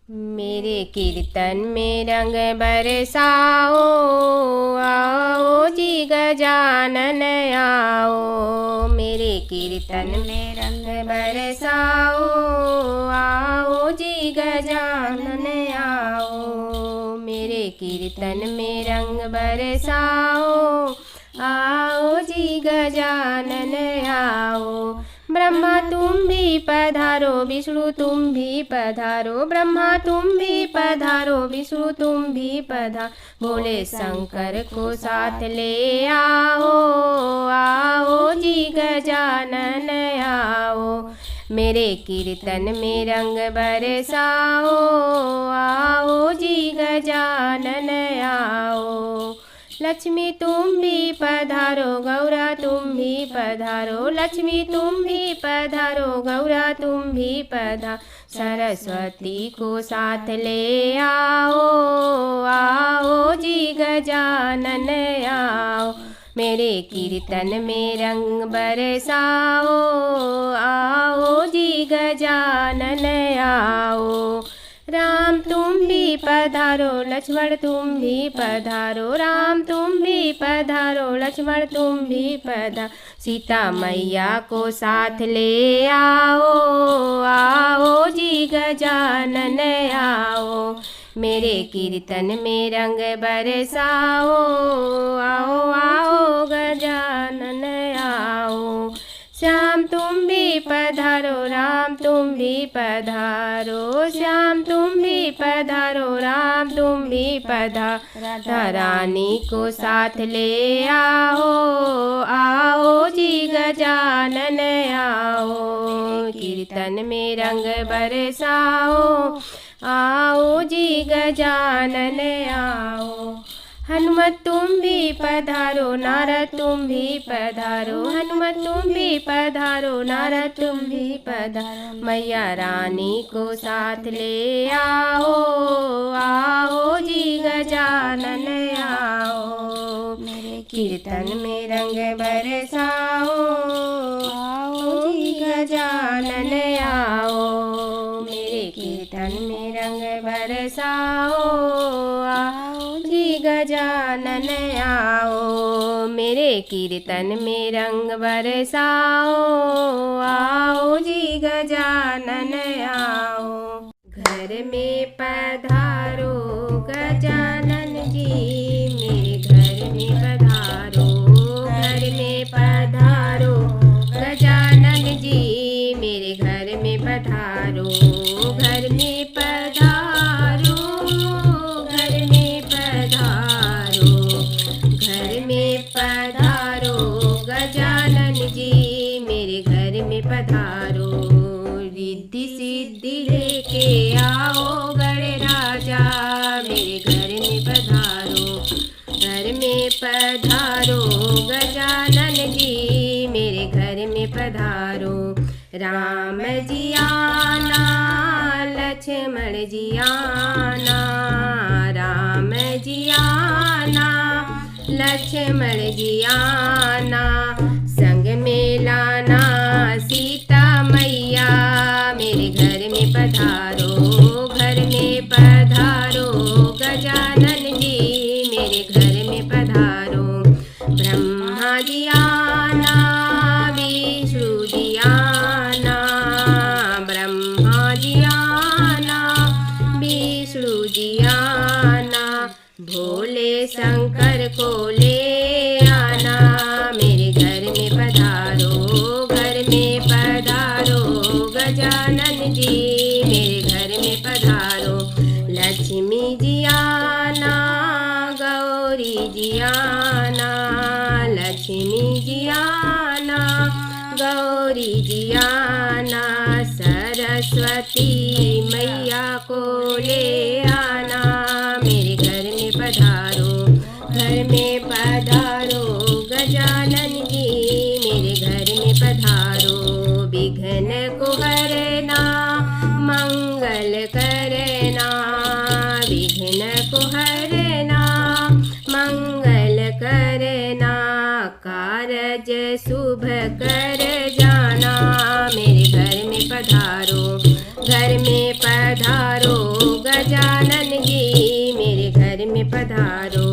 मेरे कीर्तन में रंग बरसाओ, आओ जी गजानन आओ। मेरे कीर्तन में रंग बरसाओ, आओ जी गजानन आओ। मेरे कीर्तन में रंग बरसाओ, आओ जी गजानन आओ। ब्रह्मा तुम भी पधारो, विष्णु तुम भी पधारो। ब्रह्मा तुम भी पधारो, विष्णु तुम भी पधारो। भोले शंकर को साथ ले आओ, आओ जी गजानन आओ। मेरे कीर्तन में रंग बरसाओ, आओ जी गजानन आओ। लक्ष्मी तुम भी पधारो, गौरा तुम भी पधारो। लक्ष्मी तुम भी पधारो, गौरा तुम भी पधारो। सरस्वती को साथ ले आओ, आओ जी गजानन आओ। मेरे कीर्तन में रंग बरसाओ, आओ जी गजानन आओ। राम तुम भी पधारो, लक्ष्मण तुम भी पधारो। राम तुम भी पधारो, लक्ष्मण तुम भी पधारो। सीता मैया को साथ ले आओ, आओ जी गजानन आओ। मेरे कीर्तन में रंग बरसाओ, आओ आओ गजानन आओ। श्याम तुम भी पधारो, राम तुम भी पधारो। श्याम तुम भी पधारो, राम तुम भी पधारो। राधा रानी को साथ ले आओ, आओ जी गजानन आओ। कीर्तन में रंग बरसाओ, आओ जी गजानन आओ। हनुमत तुम भी पधारो, नारद तुम भी पधारो। हनुमत तुम भी पधारो, नारद तुम भी पधारो। मैया रानी को साथ ले आओ, आओ जी गजानन आओ। मेरे कीर्तन में रंग बरसाओ, आओ जी गजानन आओ। मेरे कीर्तन में रंग बरसाओ, आओ जी गजानन आओ। मेरे कीर्तन में रंग बरसाओ, आओ जी गजानन आओ। घर में पधारो गजानन जी, मेरे घर में पधारो। घर में पधारो गजानन जी, मेरे घर में पधारो। घर में पधारो, घर में पधारो। घर में पधारो गजानन जी, मेरे घर में पधारो। रिद्धि सिद्धि लेके आओ गणराजा, मेरे घर में पधारो। घर में पधारो गजानन जी, मेरे घर में पधारो। राम जी आना, लक्ष्मण जी आना। राम जी आना, लक्ष्मण जी आना। संग में लाना सीता मैया, मेरे घर में पधारो। घर में पधारो गजानन जी, मेरे घर में पधारो। ब्रह्मा जी आना, विष्णु जी आना। ब्रह्मा जी आना, विष्णु जी आना। भोले शंकर को ले आना, मेरे घर में पधारो। घर में पधारो गजानन जी, मेरे घर में पधारो। लक्ष्मी जी आना, गौरी जी आना। लक्ष्मी जी आना, गौरी जी आना। सरस्वती मैया को ले आना, मेरे घर में पधारो। घर में पधारो गजानन जी, मेरे घर में पधारो। विघ्न को हरना, मंगल करना। विघ्न को हरना, मंगल करना। कारज शुभ कर जाना, मेरे घर में पधारो। घर में पधारो गजानन जी मेरे घर में पधारो,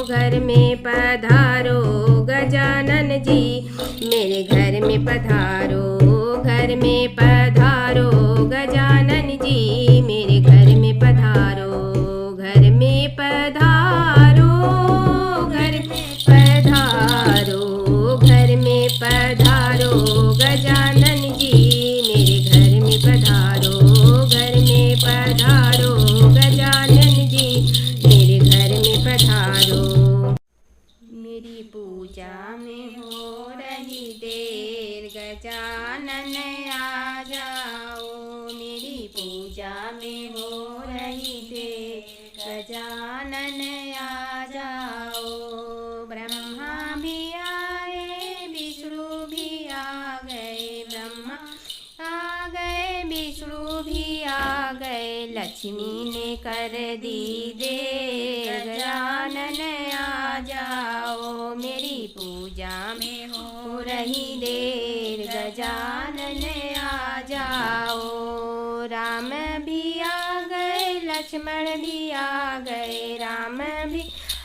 घर में पधारो गजानन जी मेरे घर में पधारो, घर में पधारो गजानन जी मेरे घर में पधारो, घर में पधारो, घर में पधारो, घर में पधारो गजानन जी मेरे घर में पधारो, घर में पधारो गजानन जी मेरे घर में पधारो। मेरी पूजा में हो रही देर गजानन आ जाओ, मेरी पूजा में हो रही देर गजानन आ जाओ। ब्रह्मा भी आए विष्णु भी आ गए, ब्रह्मा आ गए विष्णु भी आ गए, लक्ष्मी ने कर दी देर गजानन आ जाओ, मेरी पूजा में हो रही देर गजानन आ जाओ। राम भी आ गए लक्ष्मण भी आ गए, राम भी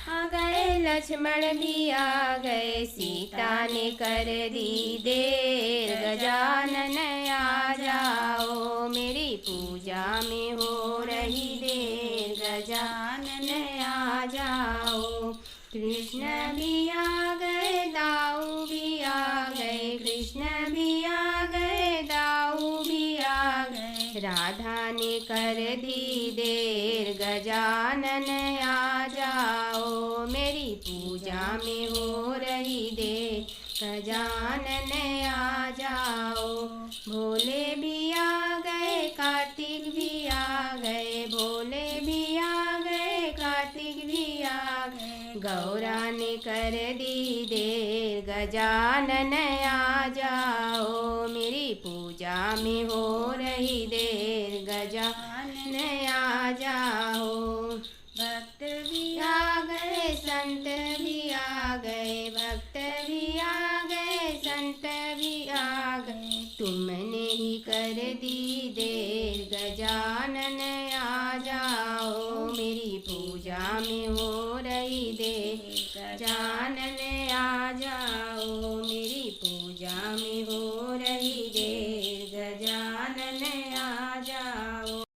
आ गए लक्ष्मण भी आ गए, सीता ने कर दी देर गजानन आ जाओ, मेरी पूजा में हो रही देर गजानन आ जाओ। कृष्ण भी आ गए दाऊ भी आ गए, कृष्ण भी आ गए दाऊ भी आ गए, राधा ने कर दी देर गजानन आ जाओ, मेरी पूजा में हो रही देर गजानन आ जाओ। भोले भी आ गए कार्तिक भी आ गए, भोले भी आ गए कार्तिक भी आ गए, गौरा ने कर दी देर गजानन आ जाओ, मेरी पूजा में हो रही देर गजानन आ जाओ। भक्त भी आ गए संत भी आ गए, भक्त भी आ गए संत भी आ गए, तुमने ही कर दी देर गजानन आ जाओ, मेरी पूजा में हो